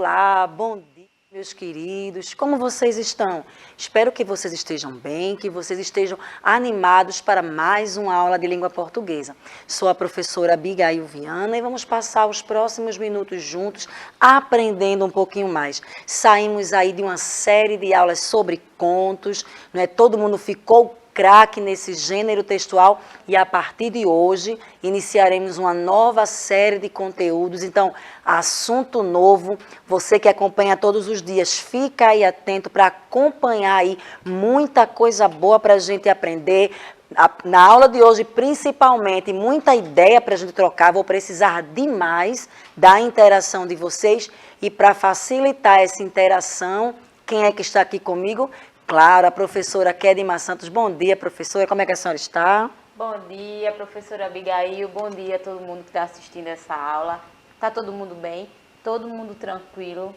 Olá, bom dia, meus queridos. Como vocês estão? Espero que vocês estejam bem, que vocês estejam animados para mais uma aula de língua portuguesa. Sou a professora Abigail Viana e vamos passar os próximos minutos juntos aprendendo um pouquinho mais. Saímos aí de uma série de aulas sobre contos, não é? Todo mundo ficou craque nesse gênero textual e a partir de hoje iniciaremos uma nova série de conteúdos. Então, assunto novo, você que acompanha todos os dias, fica aí atento para acompanhar aí muita coisa boa para a gente aprender. Na aula de hoje, principalmente, muita ideia para a gente trocar. Vou precisar demais da interação de vocês e para facilitar essa interação, quem é que está aqui comigo? Claro, a professora Kedma Santos. Bom dia, professora. Como é que a senhora está? Bom dia, professora Abigail. Bom dia a todo mundo que está assistindo essa aula. Está todo mundo bem? Todo mundo tranquilo?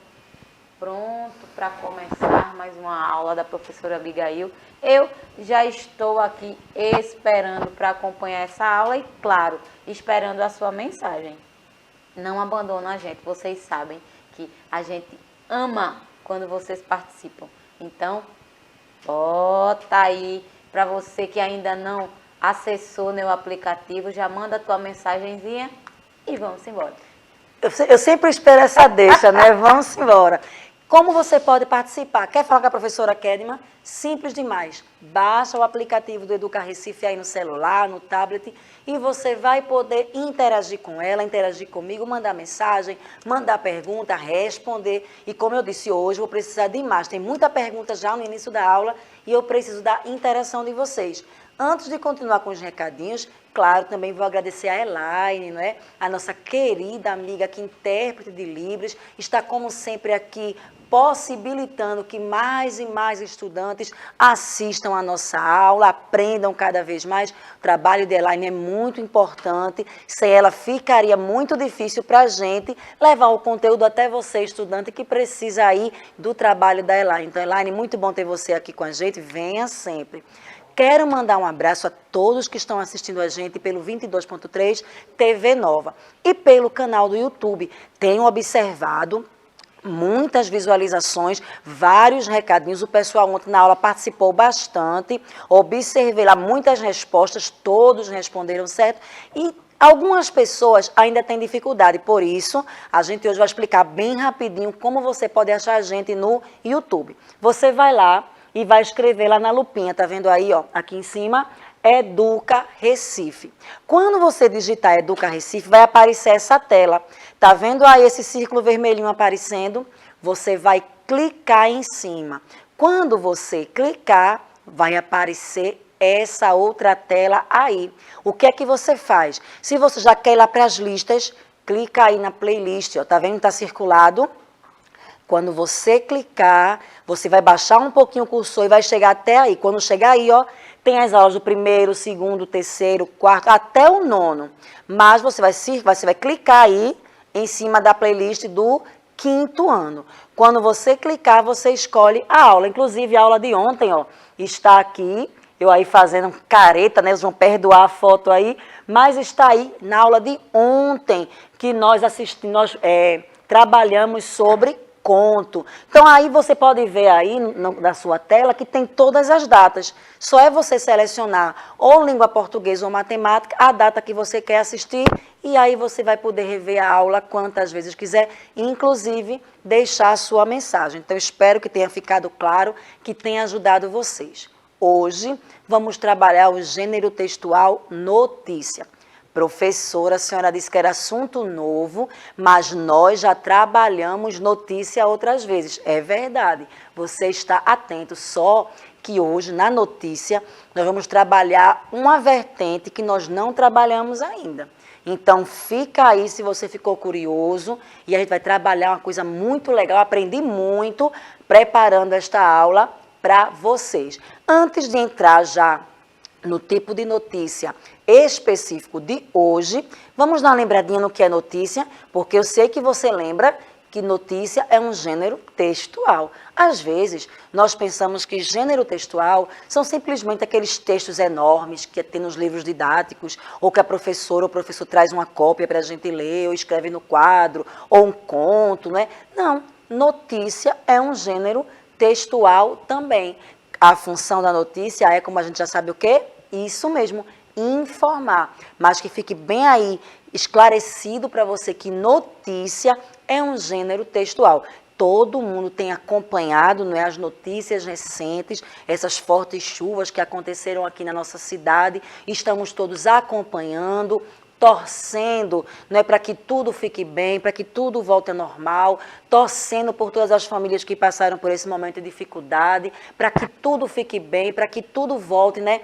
Pronto para começar mais uma aula da professora Abigail. Eu já estou aqui esperando para acompanhar essa aula e, claro, esperando a sua mensagem. Não abandona a gente. Vocês sabem que a gente ama quando vocês participam. Então, bota aí, para você que ainda não acessou meu aplicativo, já manda a tua mensagenzinha e vamos embora. Eu sempre espero essa deixa, né? Vamos embora. Como você pode participar? Quer falar com a professora Kedma? Simples demais. Baixa o aplicativo do Educa Recife aí no celular, no tablet, e você vai poder interagir com ela, interagir comigo, mandar mensagem, mandar pergunta, responder. E como eu disse hoje, vou precisar de mais. Tem muita pergunta já no início da aula e eu preciso da interação de vocês. Antes de continuar com os recadinhos, claro, também vou agradecer a Elaine, não é? A nossa querida amiga que intérprete de Libras, está como sempre aqui possibilitando que mais e mais estudantes assistam a nossa aula, aprendam cada vez mais. O trabalho de Elaine é muito importante, sem ela ficaria muito difícil para a gente levar o conteúdo até você, estudante, que precisa aí do trabalho da Elaine. Então, Elaine, muito bom ter você aqui com a gente, venha sempre. Quero mandar um abraço a todos que estão assistindo a gente pelo 22.3 TV Nova e pelo canal do YouTube. Tenho observado muitas visualizações, vários recadinhos. O pessoal ontem na aula participou bastante. Observei lá muitas respostas, todos responderam certo. E algumas pessoas ainda têm dificuldade, por isso a gente hoje vai explicar bem rapidinho como você pode achar a gente no YouTube. Você vai lá e vai escrever lá na lupinha, tá vendo aí, ó, aqui em cima, Educa Recife. Quando você digitar Educa Recife, vai aparecer essa tela. Tá vendo aí esse círculo vermelhinho aparecendo? Você vai clicar em cima. Quando você clicar, vai aparecer essa outra tela aí. O que é que você faz? Se você já quer ir lá para as listas, clica aí na playlist, ó, tá vendo? Tá circulado. Quando você clicar, você vai baixar um pouquinho o cursor e vai chegar até aí. Quando chegar aí, ó, tem as aulas do primeiro, segundo, terceiro, quarto, até o nono. Mas você vai clicar aí em cima da playlist do quinto ano. Quando você clicar, você escolhe a aula. Inclusive, a aula de ontem, ó, está aqui. Eu aí fazendo careta, né? Vocês vão perdoar a foto aí. Mas está aí na aula de ontem que nós trabalhamos sobre conto. Então, aí você pode ver aí na sua tela que tem todas as datas. Só é você selecionar ou língua portuguesa ou matemática, a data que você quer assistir, e aí você vai poder rever a aula quantas vezes quiser, inclusive deixar a sua mensagem. Então, espero que tenha ficado claro, que tenha ajudado vocês. Hoje, vamos trabalhar o gênero textual notícia. Professora, a senhora disse que era assunto novo, mas nós já trabalhamos notícia outras vezes. É verdade, você está atento, só que hoje, na notícia, nós vamos trabalhar uma vertente que nós não trabalhamos ainda. Então, fica aí se você ficou curioso e a gente vai trabalhar uma coisa muito legal. Aprendi muito preparando esta aula para vocês. Antes de entrar já no tipo de notícia específico de hoje, vamos dar uma lembradinha no que é notícia, porque eu sei que você lembra que notícia é um gênero textual. Às vezes, nós pensamos que gênero textual são simplesmente aqueles textos enormes que tem nos livros didáticos, ou que a professora ou o professor traz uma cópia para a gente ler, ou escreve no quadro, ou um conto, não é? Não. notícia é um gênero textual também. A função da notícia é, como a gente já sabe o quê? Isso mesmo, informar. Mas que fique bem aí esclarecido para você que notícia é um gênero textual. Todo mundo tem acompanhado, não é, as notícias recentes, essas fortes chuvas que aconteceram aqui na nossa cidade. Estamos todos acompanhando, torcendo, não é, para que tudo fique bem, para que tudo volte ao normal, torcendo por todas as famílias que passaram por esse momento de dificuldade, para que tudo fique bem, para que tudo volte, né,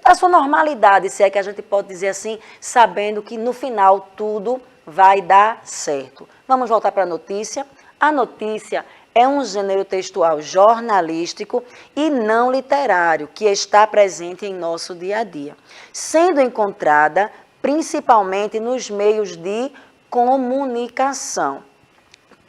à sua normalidade, se é que a gente pode dizer assim, sabendo que no final tudo vai dar certo. Vamos voltar para a notícia. A notícia é um gênero textual jornalístico e não literário que está presente em nosso dia a dia, sendo encontrada principalmente nos meios de comunicação.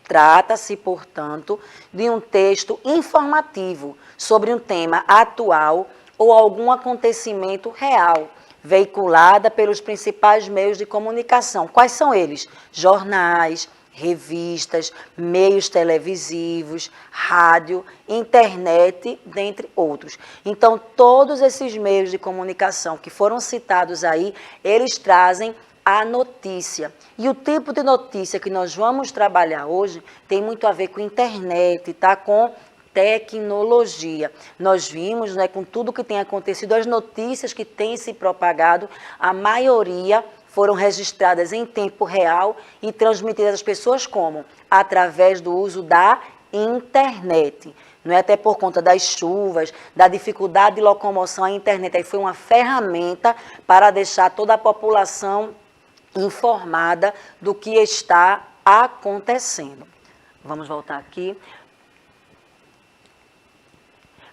Trata-se, portanto, de um texto informativo sobre um tema atual ou algum acontecimento real, veiculada pelos principais meios de comunicação. Quais são eles? Jornais, revistas, meios televisivos, rádio, internet, dentre outros. Então, todos esses meios de comunicação que foram citados aí, eles trazem a notícia. E o tipo de notícia que nós vamos trabalhar hoje tem muito a ver com internet, tá? Com tecnologia. Nós vimos, né, com tudo que tem acontecido, as notícias que têm se propagado, a maioria foram registradas em tempo real e transmitidas às pessoas como? Através do uso da internet. Não é, até por conta das chuvas, da dificuldade de locomoção, a internet aí foi uma ferramenta para deixar toda a população informada do que está acontecendo. Vamos voltar aqui.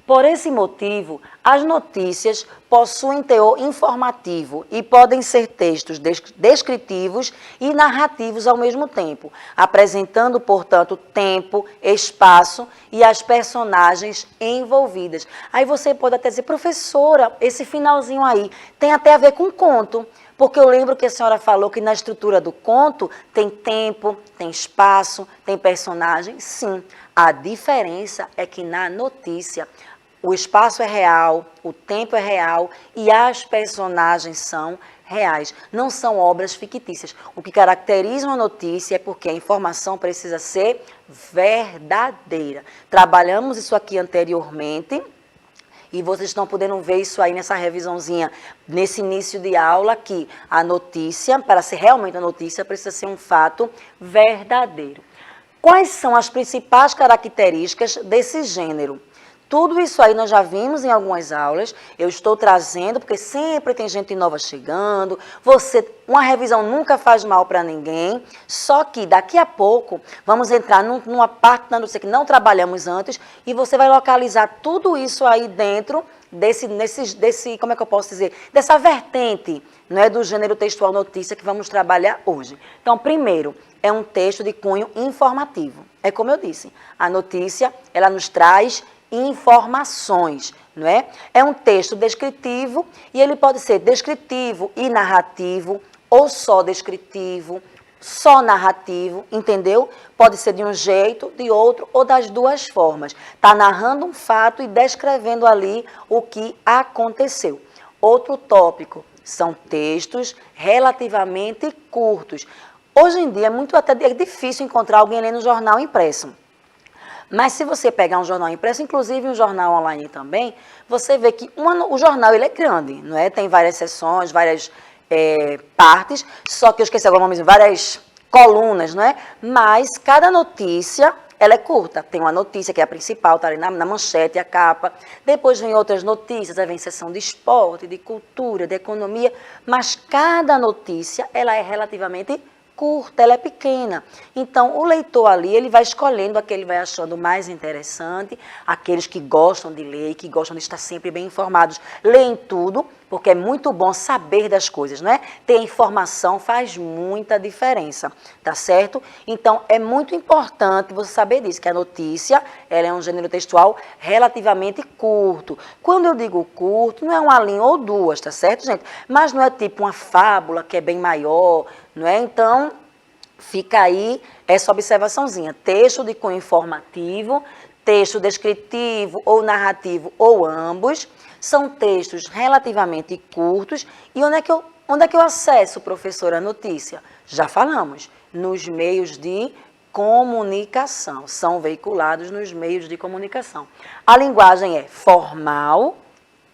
Por esse motivo, as notícias possuem teor informativo e podem ser textos descritivos e narrativos ao mesmo tempo, apresentando, portanto, tempo, espaço e as personagens envolvidas. Aí você pode até dizer, professora, esse finalzinho aí tem até a ver com conto, porque eu lembro que a senhora falou que na estrutura do conto tem tempo, tem espaço, tem personagem. Sim, a diferença é que na notícia o espaço é real, o tempo é real e as personagens são reais. Não são obras fictícias. O que caracteriza uma notícia é porque a informação precisa ser verdadeira. Trabalhamos isso aqui anteriormente e vocês estão podendo ver isso aí nessa revisãozinha, nesse início de aula, que a notícia, para ser realmente a notícia, precisa ser um fato verdadeiro. Quais são as principais características desse gênero? Tudo isso aí nós já vimos em algumas aulas, eu estou trazendo, porque sempre tem gente nova chegando, uma revisão nunca faz mal para ninguém, só que daqui a pouco vamos entrar numa parte da notícia que não trabalhamos antes e você vai localizar tudo isso aí dentro como é que eu posso dizer, dessa vertente, não é, do gênero textual notícia que vamos trabalhar hoje. Então, primeiro, é um texto de cunho informativo. É como eu disse, a notícia, ela nos traz informações, não é? É um texto descritivo e ele pode ser descritivo e narrativo, ou só descritivo, só narrativo, entendeu? Pode ser de um jeito, de outro, ou das duas formas. Está narrando um fato e descrevendo ali o que aconteceu. Outro tópico são textos relativamente curtos. Hoje em dia é difícil encontrar alguém lendo jornal impresso. Mas se você pegar um jornal impresso, inclusive um jornal online também, você vê que o jornal ele é grande, não é? Tem várias seções, várias partes, só que eu esqueci agora o nome, várias colunas, não é? Mas cada notícia, ela é curta. Tem uma notícia que é a principal, está ali na manchete, a capa. Depois vem outras notícias, aí vem seção de esporte, de cultura, de economia. Mas cada notícia, ela é relativamente curta, ela é pequena. Então, o leitor ali, ele vai escolhendo aquele que ele vai achando mais interessante, aqueles que gostam de ler, que gostam de estar sempre bem informados, leem tudo, porque é muito bom saber das coisas, não é? Ter informação faz muita diferença, tá certo? Então, é muito importante você saber disso, que a notícia, ela é um gênero textual relativamente curto. Quando eu digo curto, não é uma linha ou duas, tá certo, gente? Mas não é tipo uma fábula, que é bem maior, não é? Então, Fica aí essa observaçãozinha. Texto de cunho informativo, texto descritivo ou narrativo ou ambos, são textos relativamente curtos. E onde é que eu acesso, professora, a notícia? Já falamos, nos meios de comunicação, são veiculados nos meios de comunicação. A linguagem é formal,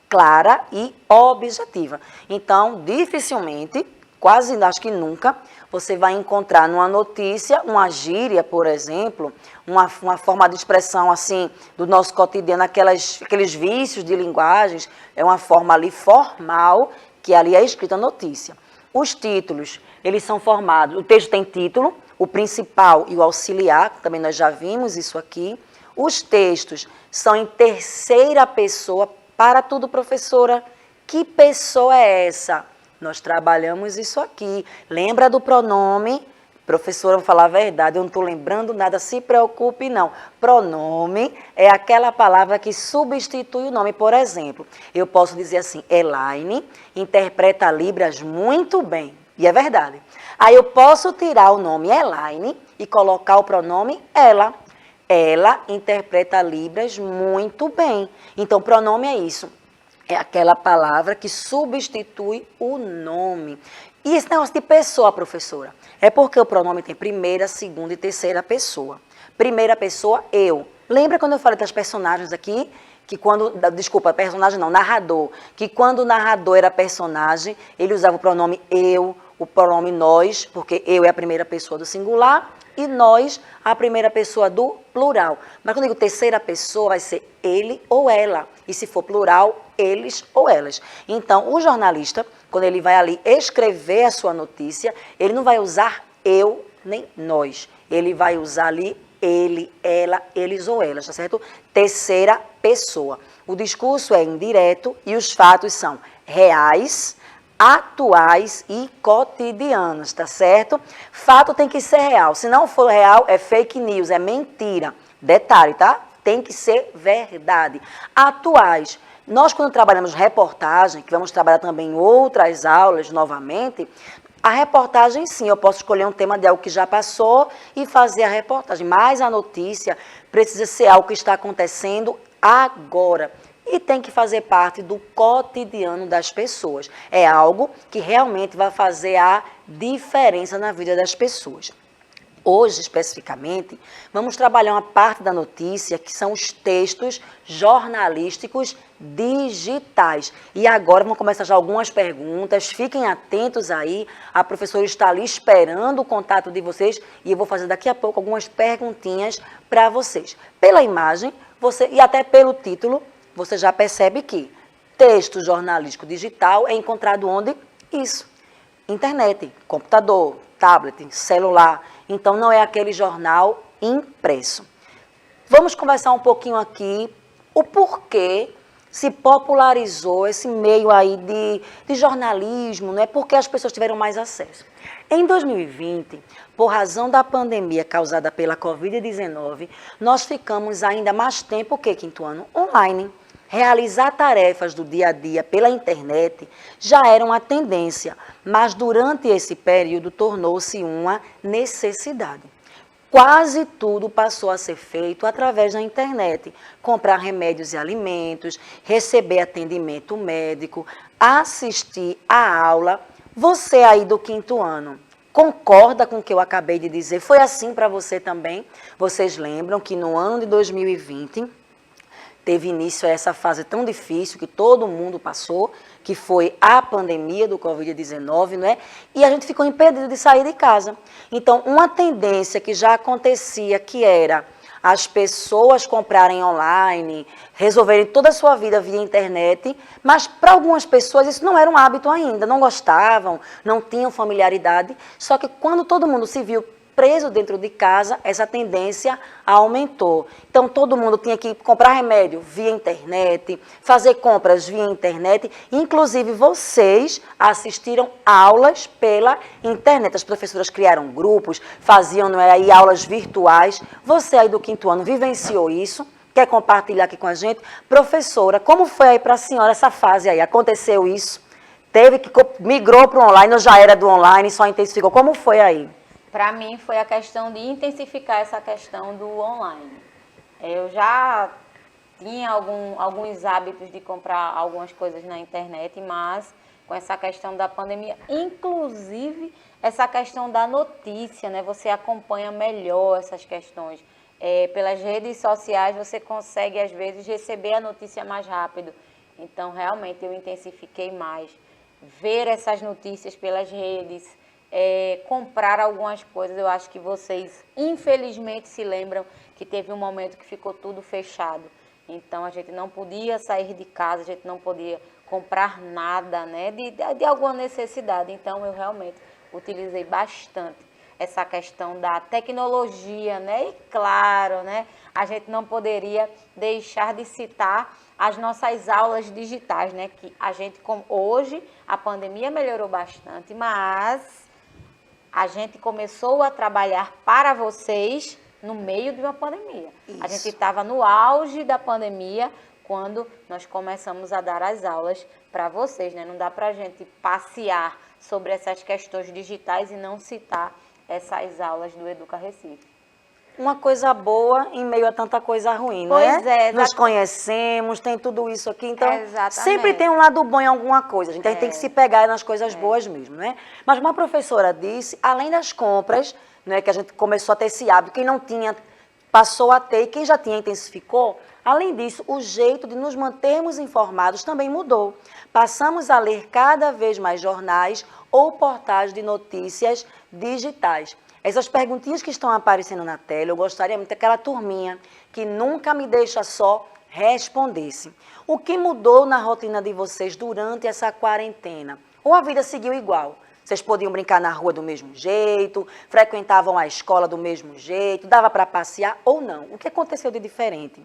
clara e objetiva. Então, dificilmente, quase acho que nunca, você vai encontrar numa notícia uma gíria, por exemplo, uma forma de expressão assim do nosso cotidiano, aqueles vícios de linguagens, é uma forma ali formal que ali é escrita a notícia. Os títulos, eles são formados, o texto tem título, o principal e o auxiliar, também nós já vimos isso aqui. Os textos são em terceira pessoa, para tudo, professora. Que pessoa é essa? Nós trabalhamos isso aqui. Lembra do pronome? Professora, vou falar a verdade, eu não estou lembrando nada, se preocupe não. Pronome é aquela palavra que substitui o nome. Por exemplo, eu posso dizer assim, Elaine interpreta Libras muito bem. E é verdade. Aí eu posso tirar o nome Elaine e colocar o pronome ela. Ela interpreta Libras muito bem. Então, pronome é isso. É aquela palavra que substitui o nome. E esse negócio de pessoa, professora, é porque o pronome tem primeira, segunda e terceira pessoa. Primeira pessoa, eu. Lembra quando eu falei das personagens aqui? Que quando, desculpa, personagem não, narrador. Que quando o narrador era personagem, ele usava o pronome eu, o pronome nós, porque eu é a primeira pessoa do singular, e nós, a primeira pessoa do plural. Mas quando eu digo terceira pessoa, vai ser ele ou ela. E se for plural, eles ou elas. Então, o jornalista, quando ele vai ali escrever a sua notícia, ele não vai usar eu nem nós. Ele vai usar ali ele, ela, eles ou elas, tá certo? Terceira pessoa. O discurso é indireto e os fatos são reais, atuais e cotidianos, tá certo? Fato tem que ser real. Se não for real, é fake news, é mentira. Detalhe, tá? Tem que ser verdade. Atuais. Nós, quando trabalhamos reportagem, que vamos trabalhar também em outras aulas novamente, a reportagem, sim, eu posso escolher um tema de algo que já passou e fazer a reportagem. Mas a notícia precisa ser algo que está acontecendo agora. E tem que fazer parte do cotidiano das pessoas. É algo que realmente vai fazer a diferença na vida das pessoas. Hoje, especificamente, vamos trabalhar uma parte da notícia que são os textos jornalísticos digitais. E agora vamos começar já algumas perguntas. Fiquem atentos aí. A professora está ali esperando o contato de vocês e eu vou fazer daqui a pouco algumas perguntinhas para vocês. Pela imagem e até pelo título, você já percebe que texto jornalístico digital é encontrado onde? Isso. Internet, computador, tablet, celular. Então, não é aquele jornal impresso. Vamos conversar um pouquinho aqui o porquê se popularizou esse meio aí de jornalismo, não é? Porque as pessoas tiveram mais acesso. Em 2020, por razão da pandemia causada pela Covid-19, nós ficamos ainda mais tempo, o quê, quinto ano? Online. Realizar tarefas do dia a dia pela internet já era uma tendência, mas durante esse período tornou-se uma necessidade. Quase tudo passou a ser feito através da internet. Comprar remédios e alimentos, receber atendimento médico, assistir a aula. Você aí do quinto ano, concorda com o que eu acabei de dizer? Foi assim para você também? Vocês lembram que no ano de 2020... teve início a essa fase tão difícil que todo mundo passou, que foi a pandemia do Covid-19, não é? E a gente ficou impedido de sair de casa. Então, uma tendência que já acontecia, que era as pessoas comprarem online, resolverem toda a sua vida via internet, mas para algumas pessoas isso não era um hábito ainda, não gostavam, não tinham familiaridade, só que quando todo mundo se viu preso dentro de casa, essa tendência aumentou. Então, todo mundo tinha que comprar remédio via internet, fazer compras via internet, inclusive vocês assistiram aulas pela internet. As professoras criaram grupos, faziam aí aulas virtuais. Você aí do quinto ano vivenciou isso? Quer compartilhar aqui com a gente? Professora, como foi aí para a senhora essa fase aí? Aconteceu isso? Teve que migrou para o online, ou já era do online, só intensificou? Como foi aí? Para mim foi a questão de intensificar essa questão do online. Eu já tinha alguns hábitos de comprar algumas coisas na internet, mas com essa questão da pandemia, inclusive essa questão da notícia, né? Você acompanha melhor essas questões. Pelas redes sociais você consegue, às vezes, receber a notícia mais rápido. Então, realmente, eu intensifiquei mais. Ver essas notícias pelas redes, comprar algumas coisas. Eu acho que vocês, infelizmente, se lembram que teve um momento que ficou tudo fechado. Então, a gente não podia sair de casa, a gente não podia comprar nada, né, de alguma necessidade. Então, eu realmente utilizei bastante essa questão da tecnologia, né? E claro, né, a gente não poderia deixar de citar as nossas aulas digitais, né? Que a gente, hoje, a pandemia melhorou bastante, mas a gente começou a trabalhar para vocês no meio de uma pandemia. Isso. A gente estava no auge da pandemia quando nós começamos a dar as aulas para vocês, né? Não dá para a gente passear sobre essas questões digitais e não citar essas aulas do Educa Recife. Uma coisa boa em meio a tanta coisa ruim, pois né? É, nos conhecemos, tem tudo isso aqui, então exatamente. Sempre tem um lado bom em alguma coisa, a gente tem que se pegar nas coisas boas mesmo, né? Mas uma professora disse, além das compras, né, que a gente começou a ter esse hábito, quem não tinha passou a ter, e quem já tinha intensificou, além disso, o jeito de nos mantermos informados também mudou. Passamos a ler cada vez mais jornais ou portais de notícias digitais. Essas perguntinhas que estão aparecendo na tela, eu gostaria muito que aquela turminha que nunca me deixa só respondesse. O que mudou na rotina de vocês durante essa quarentena? Ou a vida seguiu igual? Vocês podiam brincar na rua do mesmo jeito, frequentavam a escola do mesmo jeito, dava para passear ou não? O que aconteceu de diferente?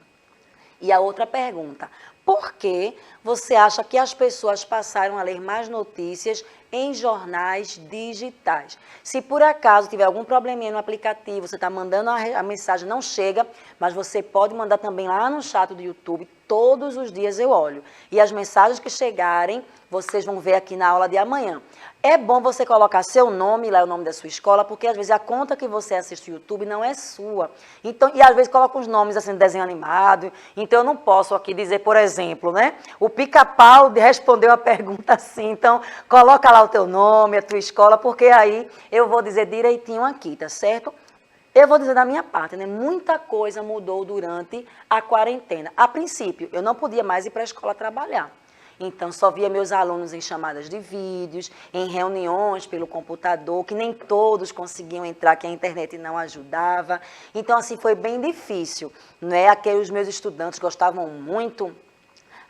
E a outra pergunta, por que você acha que as pessoas passaram a ler mais notícias em jornais digitais? Se por acaso tiver algum probleminha no aplicativo, você está mandando a mensagem, não chega, mas você pode mandar também lá no chat do YouTube, todos os dias eu olho. E as mensagens que chegarem, vocês vão ver aqui na aula de amanhã. É bom você colocar seu nome, lá o nome da sua escola, porque às vezes a conta que você assiste no YouTube não é sua. Então, e às vezes coloca os nomes assim, de desenho animado. Então eu não posso aqui dizer, por exemplo, né? O Pica-Pau respondeu a pergunta assim. Então, coloca lá o teu nome, a tua escola, porque aí eu vou dizer direitinho aqui, tá certo? Eu vou dizer da minha parte, né? Muita coisa mudou durante a quarentena. A princípio, eu não podia mais ir para a escola trabalhar. Então, só via meus alunos em chamadas de vídeos, em reuniões pelo computador, que nem todos conseguiam entrar, que a internet não ajudava. Então, assim, foi bem difícil, né? Aqueles meus estudantes gostavam muito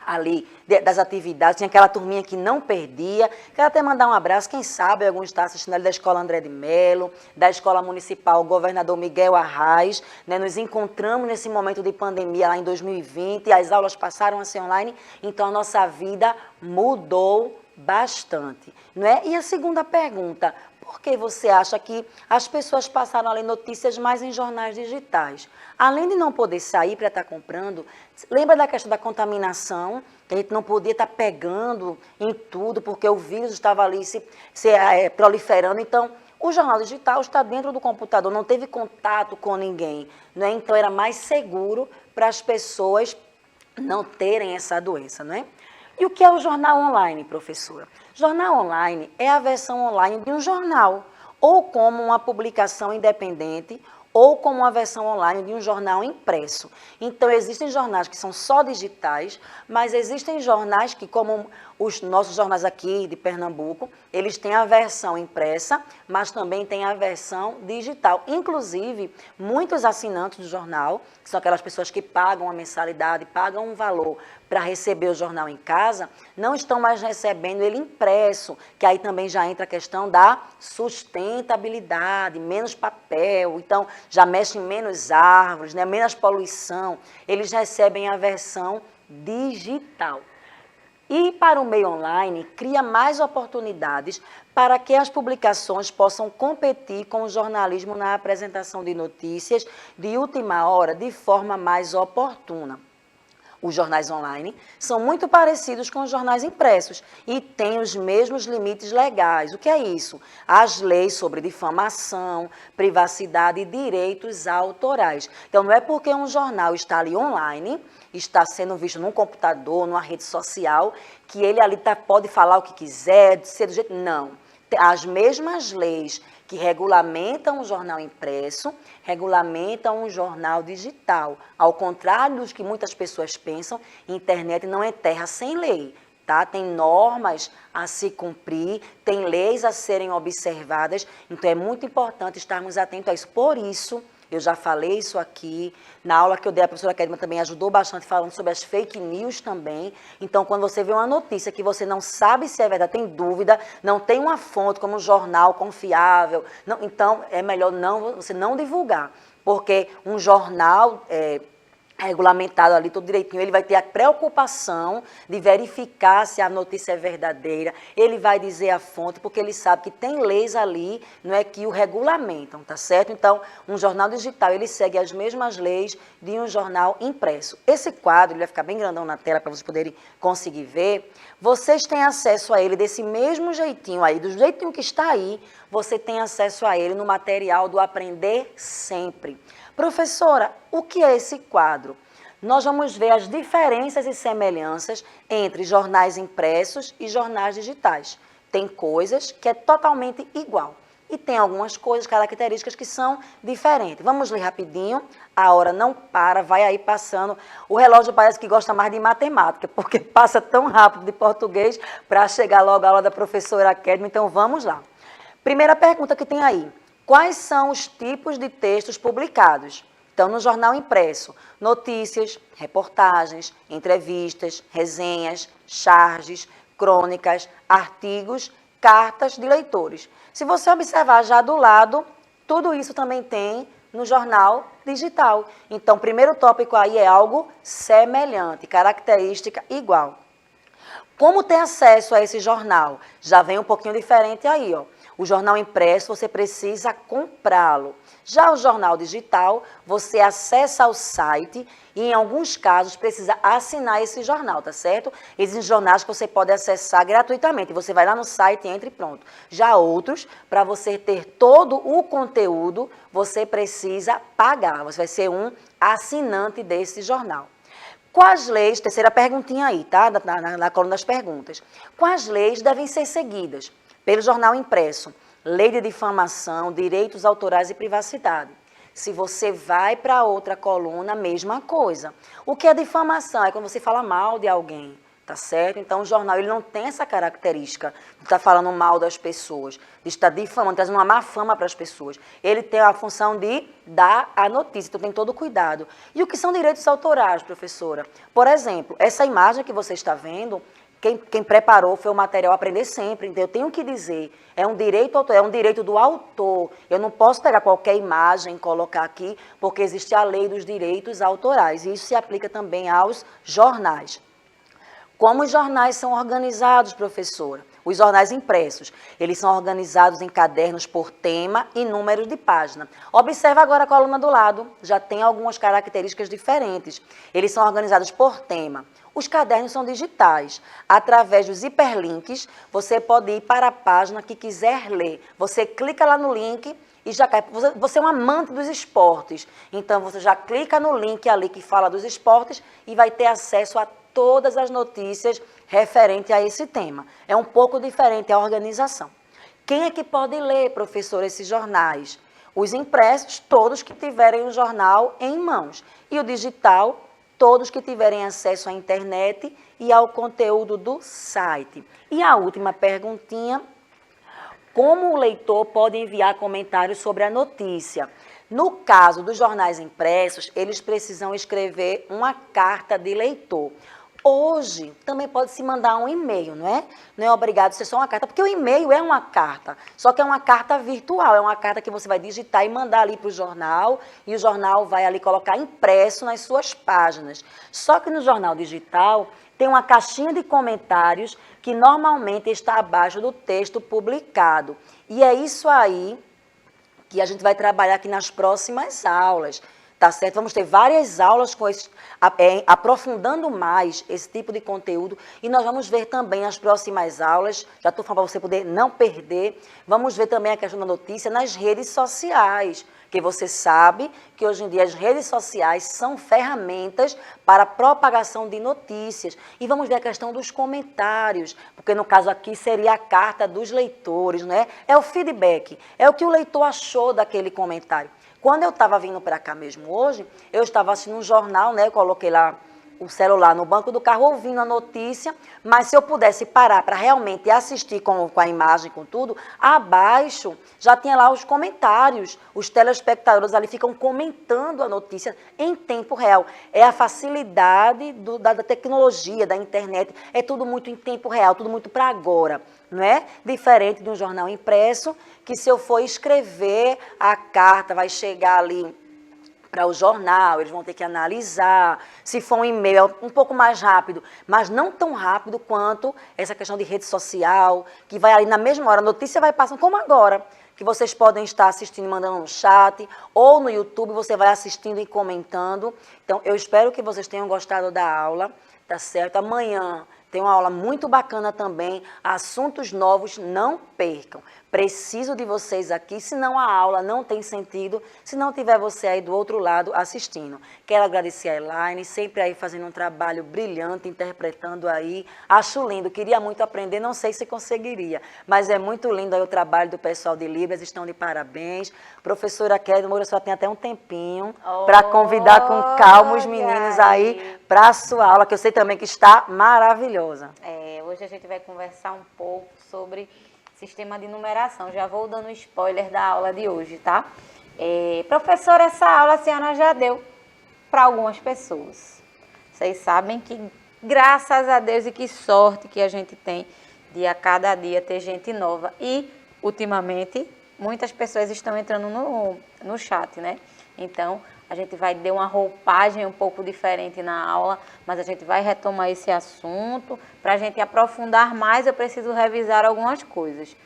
ali das atividades, tinha aquela turminha que não perdia. Quero até mandar um abraço, quem sabe alguns está assistindo ali da Escola André de Melo, da Escola Municipal Governador Miguel Arraes, né? Nos encontramos nesse momento de pandemia lá em 2020, as aulas passaram a ser online, então a nossa vida mudou bastante, não é? E a segunda pergunta, por que você acha que as pessoas passaram a ler notícias mais em jornais digitais? Além de não poder sair para estar comprando, lembra da questão da contaminação? Que a gente não podia estar pegando em tudo, porque o vírus estava ali se proliferando. Então, o jornal digital está dentro do computador, não teve contato com ninguém, né? Então, era mais seguro para as pessoas não terem essa doença, não é? E o que é o jornal online, professora? Jornal online é a versão online de um jornal, ou como uma publicação independente, ou como uma versão online de um jornal impresso. Então, existem jornais que são só digitais, mas existem jornais que, como os nossos jornais aqui de Pernambuco, eles têm a versão impressa, mas também têm a versão digital. Inclusive, muitos assinantes do jornal, que são aquelas pessoas que pagam a mensalidade, pagam um valor para receber o jornal em casa, não estão mais recebendo ele impresso, que aí também já entra a questão da sustentabilidade, menos papel, então já mexe em menos árvores, né, menos poluição, eles recebem a versão digital. E para o meio online, cria mais oportunidades para que as publicações possam competir com o jornalismo na apresentação de notícias de última hora de forma mais oportuna. Os jornais online são muito parecidos com os jornais impressos e têm os mesmos limites legais. O que é isso? As leis sobre difamação, privacidade e direitos autorais. Então, não é porque um jornal está ali online, está sendo visto num computador, numa rede social, que ele ali pode falar o que quiser, ser do jeito... Não. As mesmas leis que regulamentam o jornal impresso, regulamentam o jornal digital. Ao contrário dos que muitas pessoas pensam, internet não é terra sem lei. Tá? Tem normas a se cumprir, tem leis a serem observadas, então é muito importante estarmos atentos a isso. Por isso, eu já falei isso aqui, na aula que eu dei, a professora Kedma também ajudou bastante falando sobre as fake news também. Então, quando você vê uma notícia que você não sabe se é verdade, tem dúvida, não tem uma fonte como um jornal confiável, não, então é melhor você não divulgar, porque um jornal regulamentado ali, tudo direitinho, ele vai ter a preocupação de verificar se a notícia é verdadeira, ele vai dizer a fonte, porque ele sabe que tem leis ali, não é, que o regulamentam, tá certo? Então, um jornal digital, ele segue as mesmas leis de um jornal impresso. Esse quadro, ele vai ficar bem grandão na tela para vocês poderem conseguir ver, vocês têm acesso a ele desse mesmo jeitinho aí, do jeitinho que está aí, você tem acesso a ele no material do Aprender Sempre. Professora, o que é esse quadro? Nós vamos ver as diferenças e semelhanças entre jornais impressos e jornais digitais. Tem coisas que é totalmente igual e tem algumas coisas, características que são diferentes. Vamos ler rapidinho, a hora não para, vai aí passando. O relógio parece que gosta mais de matemática, porque passa tão rápido de português para chegar logo a aula da professora Kedma, então vamos lá. Primeira pergunta que tem aí. Quais são os tipos de textos publicados? Então, no jornal impresso, notícias, reportagens, entrevistas, resenhas, charges, crônicas, artigos, cartas de leitores. Se você observar já do lado, tudo isso também tem no jornal digital. Então, o primeiro tópico aí é algo semelhante, característica igual. Como ter acesso a esse jornal? Já vem um pouquinho diferente aí, ó. O jornal impresso, você precisa comprá-lo. Já o jornal digital, você acessa ao site e, em alguns casos, precisa assinar esse jornal, tá certo? Existem jornais que você pode acessar gratuitamente. Você vai lá no site, entra e pronto. Já outros, para você ter todo o conteúdo, você precisa pagar. Você vai ser um assinante desse jornal. Quais leis, terceira perguntinha aí, tá? Na coluna das perguntas. Quais leis devem ser seguidas pelo jornal impresso? Lei de difamação, direitos autorais e privacidade. Se você vai para outra coluna, mesma coisa. O que é difamação? É quando você fala mal de alguém, tá certo? Então, o jornal ele não tem essa característica de estar falando mal das pessoas, de estar difamando, trazendo uma má fama para as pessoas. Ele tem a função de dar a notícia, então tem todo o cuidado. E o que são direitos autorais, professora? Por exemplo, essa imagem que você está vendo, quem preparou foi o material Aprender Sempre, então eu tenho que dizer, é um direito autoral, é um direito do autor. Eu não posso pegar qualquer imagem e colocar aqui, porque existe a lei dos direitos autorais, e isso se aplica também aos jornais. Como os jornais são organizados, professora? Os jornais impressos, eles são organizados em cadernos por tema e números de página. Observa agora a coluna do lado, já tem algumas características diferentes. Eles são organizados por tema. Os cadernos são digitais. Através dos hiperlinks, você pode ir para a página que quiser ler. Você clica lá no link e já cai. Você é um amante dos esportes, então você já clica no link ali que fala dos esportes e vai ter acesso a todas as notícias referentes a esse tema. É um pouco diferente a organização. Quem é que pode ler, professor, esses jornais? Os impressos, todos que tiverem o jornal em mãos. E o digital, todos que tiverem acesso à internet e ao conteúdo do site. E a última perguntinha, como o leitor pode enviar comentários sobre a notícia? No caso dos jornais impressos, eles precisam escrever uma carta de leitor. Hoje, também pode se mandar um e-mail, não é? Não é obrigado a ser só uma carta, porque o e-mail é uma carta, só que é uma carta virtual, é uma carta que você vai digitar e mandar ali para o jornal, e o jornal vai ali colocar impresso nas suas páginas. Só que no jornal digital tem uma caixinha de comentários que normalmente está abaixo do texto publicado. E é isso aí que a gente vai trabalhar aqui nas próximas aulas. tá certo? Vamos ter várias aulas com aprofundando mais esse tipo de conteúdo e nós vamos ver também as próximas aulas, já estou falando para você poder não perder, vamos ver também a questão da notícia nas redes sociais, que você sabe que hoje em dia as redes sociais são ferramentas para a propagação de notícias. E vamos ver a questão dos comentários, porque no caso aqui seria a carta dos leitores, né? É o feedback, é o que o leitor achou daquele comentário. Quando eu estava vindo para cá mesmo hoje, eu estava assistindo um jornal, né? Eu coloquei lá o celular no banco do carro ouvindo a notícia, mas se eu pudesse parar para realmente assistir com a imagem, com tudo, abaixo já tinha lá os comentários, os telespectadores ali ficam comentando a notícia em tempo real. É a facilidade da tecnologia, da internet, é tudo muito em tempo real, tudo muito para agora, não é? Diferente de um jornal impresso, que se eu for escrever a carta, vai chegar ali para o jornal, eles vão ter que analisar, se for um e-mail, é um pouco mais rápido, mas não tão rápido quanto essa questão de rede social, que vai ali na mesma hora, a notícia vai passando, como agora, que vocês podem estar assistindo e mandando no chat, ou no YouTube você vai assistindo e comentando. Então, eu espero que vocês tenham gostado da aula, tá certo? Amanhã tem uma aula muito bacana também, assuntos novos, não percam. Preciso de vocês aqui, senão a aula não tem sentido, se não tiver você aí do outro lado assistindo. Quero agradecer a Elaine, sempre aí fazendo um trabalho brilhante, interpretando aí. Acho lindo, queria muito aprender, não sei se conseguiria, mas é muito lindo aí o trabalho do pessoal de Libras, estão de parabéns. Professora Kelly Moura só tem até um tempinho para convidar com calma os meninos aí para a sua aula, que eu sei também que está maravilhosa. Hoje a gente vai conversar um pouco sobre sistema de numeração. Já vou dando spoiler da aula de hoje, tá? Professora, essa aula a senhora já deu para algumas pessoas. Vocês sabem que, graças a Deus, e que sorte que a gente tem de a cada dia ter gente nova. E, ultimamente, muitas pessoas estão entrando no chat, né? Então, a gente vai dar uma roupagem um pouco diferente na aula, mas a gente vai retomar esse assunto. Para a gente aprofundar mais, eu preciso revisar algumas coisas.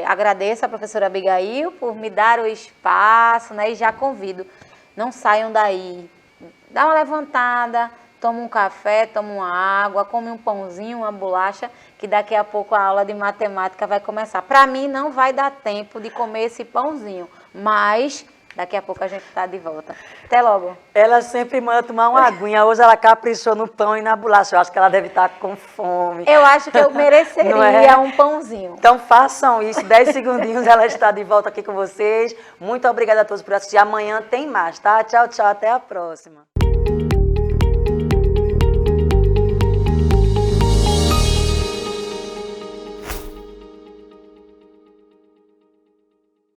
Agradeço a professora Abigail por me dar o espaço, né? E já convido, não saiam daí. Dá uma levantada, toma um café, toma uma água, come um pãozinho, uma bolacha, que daqui a pouco a aula de matemática vai começar. Para mim, não vai dar tempo de comer esse pãozinho, mas daqui a pouco a gente está de volta. Até logo. Ela sempre manda tomar uma aguinha. Hoje ela caprichou no pão e na bolacha. Eu acho que ela deve estar com fome. Eu acho que eu mereceria um pãozinho. Então façam isso. 10 segundinhos ela está de volta aqui com vocês. Muito obrigada a todos por assistir. Amanhã tem mais, tá? Tchau, tchau. Até a próxima.